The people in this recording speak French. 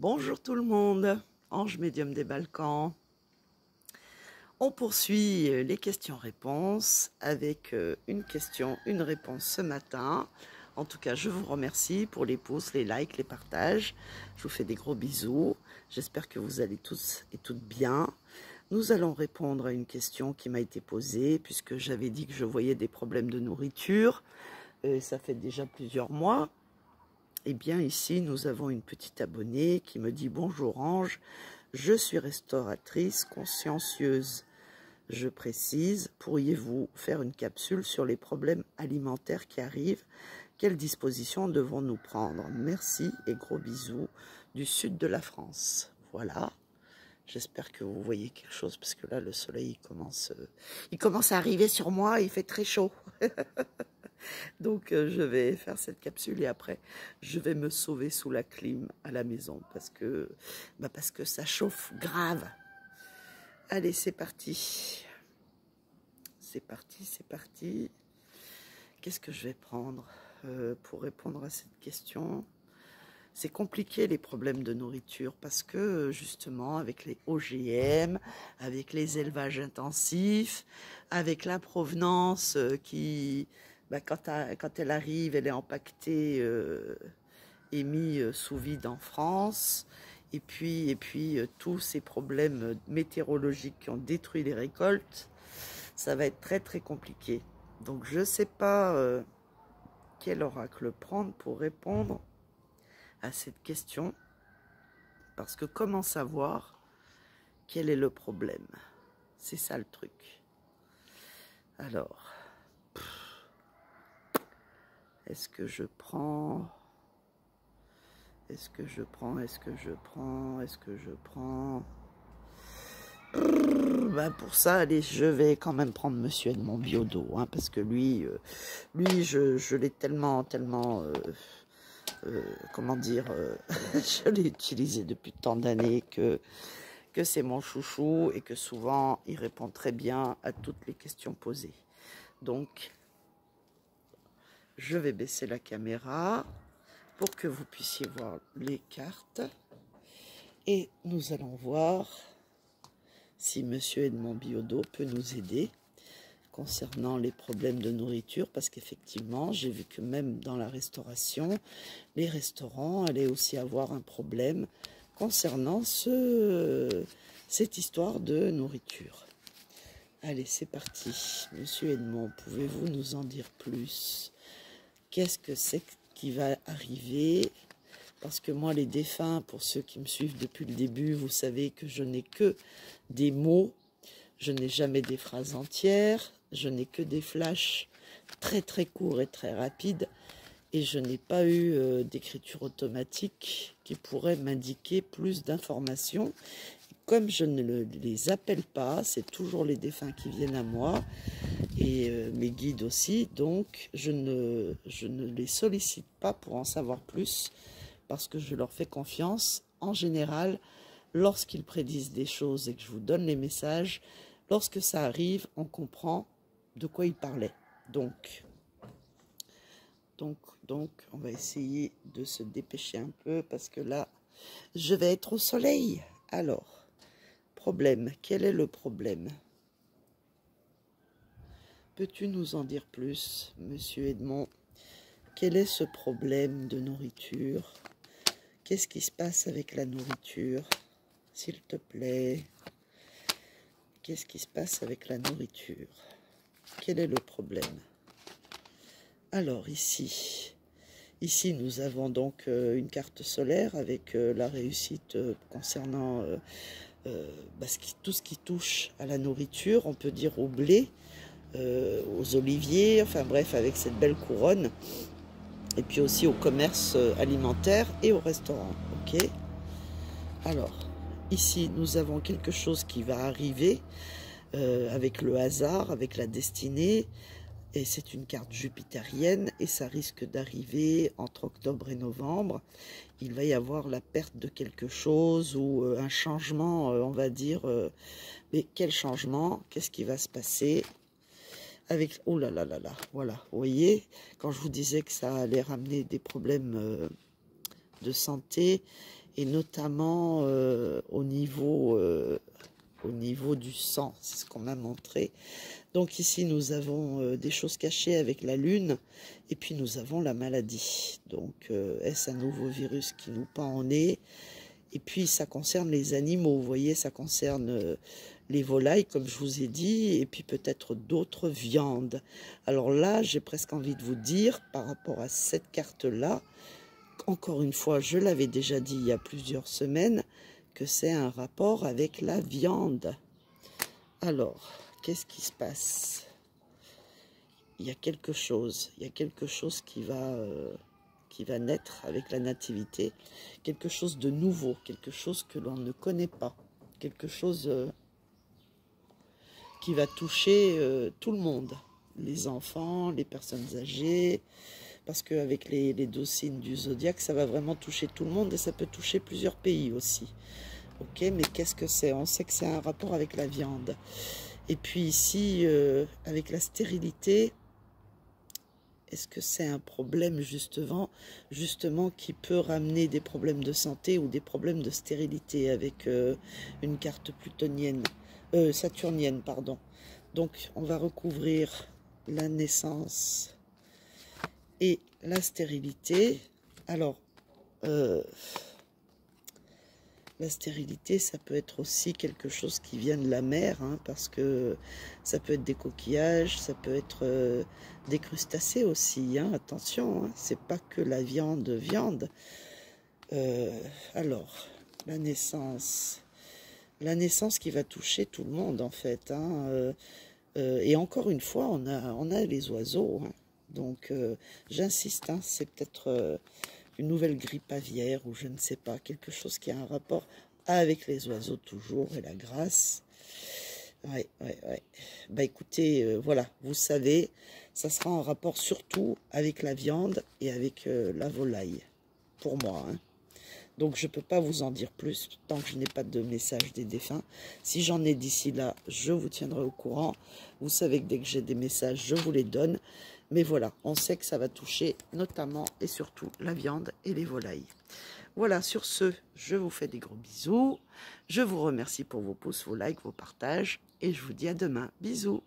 Bonjour tout le monde, Ange Médium des Balkans. On poursuit les questions-réponses avec une question, une réponse ce matin. En tout cas, je vous remercie pour les pouces, les likes, les partages. Je vous fais des gros bisous. J'espère que vous allez tous et toutes bien. Nous allons répondre à une question qui m'a été posée puisque j'avais dit que je voyais des problèmes de nourriture. Ça fait déjà plusieurs mois. Eh bien, ici, nous avons une petite abonnée qui me dit « Bonjour Ange, je suis restauratrice consciencieuse. Je précise, pourriez-vous faire une capsule sur les problèmes alimentaires qui arrivent? Quelles dispositions devons-nous prendre? Merci et gros bisous du sud de la France. » Voilà. J'espère que vous voyez quelque chose parce que là, le soleil il commence à arriver sur moi. Il fait très chaud. Donc, je vais faire cette capsule et après, je vais me sauver sous la clim à la maison parce que ça chauffe grave. Allez, c'est parti. C'est parti, c'est parti. Qu'est-ce que je vais prendre pour répondre à cette question? C'est compliqué les problèmes de nourriture parce que justement avec les OGM, avec les élevages intensifs, avec la provenance qui, quand elle arrive, elle est empaquetée et mise sous vide en France. Et puis tous ces problèmes météorologiques qui ont détruit les récoltes, ça va être très très compliqué. Donc je ne sais pas quel oracle prendre pour répondre à cette question, parce que comment savoir quel est le problème? C'est ça le truc. Alors, est-ce que je prends? Est-ce que je prends? Est-ce que je prends? Est-ce que je prends? Pour ça, allez, je vais quand même prendre Monsieur Edmond Biodot, hein, parce que lui, je l'ai tellement comment dire, je l'ai utilisé depuis tant d'années que c'est mon chouchou et que souvent il répond très bien à toutes les questions posées. Donc, je vais baisser la caméra pour que vous puissiez voir les cartes et nous allons voir si Monsieur Edmond Biodot peut nous aider concernant les problèmes de nourriture, parce qu'effectivement, j'ai vu que même dans la restauration, les restaurants allaient aussi avoir un problème concernant cette histoire de nourriture. Allez, c'est parti. Monsieur Edmond, pouvez-vous nous en dire plus? Qu'est-ce que c'est qui va arriver? Parce que moi, les défunts, pour ceux qui me suivent depuis le début, vous savez que je n'ai que des mots, je n'ai jamais des phrases entières, je n'ai que des flashs très très courts et très rapides, et je n'ai pas eu d'écriture automatique qui pourrait m'indiquer plus d'informations. Comme je ne les appelle pas, c'est toujours les défunts qui viennent à moi, et mes guides aussi, donc je ne les sollicite pas pour en savoir plus, parce que je leur fais confiance. En général, lorsqu'ils prédisent des choses et que je vous donne les messages, lorsque ça arrive, on comprend de quoi ils parlaient. Donc, on va essayer de se dépêcher un peu parce que là, je vais être au soleil. Alors, problème, quel est le problème? Peux-tu nous en dire plus, Monsieur Edmond? Quel est ce problème de nourriture? Qu'est-ce qui se passe avec la nourriture? S'il te plaît. Qu'est-ce qui se passe avec la nourriture? Quel est le problème? Alors ici, nous avons donc une carte solaire avec la réussite concernant tout ce qui touche à la nourriture, on peut dire au blé, aux oliviers, enfin bref, avec cette belle couronne, et puis aussi au commerce alimentaire et au restaurant. Ok. Alors, ici, nous avons quelque chose qui va arriver avec le hasard, avec la destinée, et c'est une carte jupitérienne, et ça risque d'arriver entre octobre et novembre. Il va y avoir la perte de quelque chose ou un changement, on va dire. Mais quel changement? Qu'est-ce qui va se passer avec... Oh là là là là, voilà, vous voyez, quand je vous disais que ça allait ramener des problèmes de santé, et notamment au niveau du sang, c'est ce qu'on m'a montré. Donc ici nous avons des choses cachées avec la lune, et puis nous avons la maladie. Donc est-ce un nouveau virus qui nous pend en nez? Et puis ça concerne les animaux, vous voyez, ça concerne les volailles, comme je vous ai dit, et puis peut-être d'autres viandes. Alors là, j'ai presque envie de vous dire, par rapport à cette carte-là, encore une fois, je l'avais déjà dit il y a plusieurs semaines, que c'est un rapport avec la viande. Alors, qu'est-ce qui se passe? Il y a quelque chose qui va naître avec la nativité, quelque chose de nouveau, quelque chose que l'on ne connaît pas, quelque chose qui va toucher tout le monde, les enfants, les personnes âgées, parce qu'avec les 12 signes du zodiaque, ça va vraiment toucher tout le monde et ça peut toucher plusieurs pays aussi. Ok, mais qu'est-ce que c'est? On sait que c'est un rapport avec la viande. Et puis ici, avec la stérilité, est-ce que c'est un problème justement qui peut ramener des problèmes de santé ou des problèmes de stérilité avec une carte plutonienne, saturnienne, pardon. Donc on va recouvrir la naissance et la stérilité. Alors, la stérilité, ça peut être aussi quelque chose qui vient de la mer, hein, parce que ça peut être des coquillages, ça peut être des crustacés aussi, hein, attention, hein, c'est pas que la viande. Alors, la naissance qui va toucher tout le monde en fait, hein, et encore une fois, on a les oiseaux, hein, donc j'insiste, hein, c'est peut-être une nouvelle grippe aviaire ou je ne sais pas, quelque chose qui a un rapport avec les oiseaux toujours et la grâce. Ouais. Bah écoutez, voilà, vous savez, ça sera en rapport surtout avec la viande et avec la volaille, pour moi, hein. Donc je ne peux pas vous en dire plus tant que je n'ai pas de message des défunts. Si j'en ai d'ici là, je vous tiendrai au courant. Vous savez que dès que j'ai des messages, je vous les donne. Mais voilà, on sait que ça va toucher notamment et surtout la viande et les volailles. Voilà, sur ce, je vous fais des gros bisous. Je vous remercie pour vos pouces, vos likes, vos partages. Et je vous dis à demain. Bisous.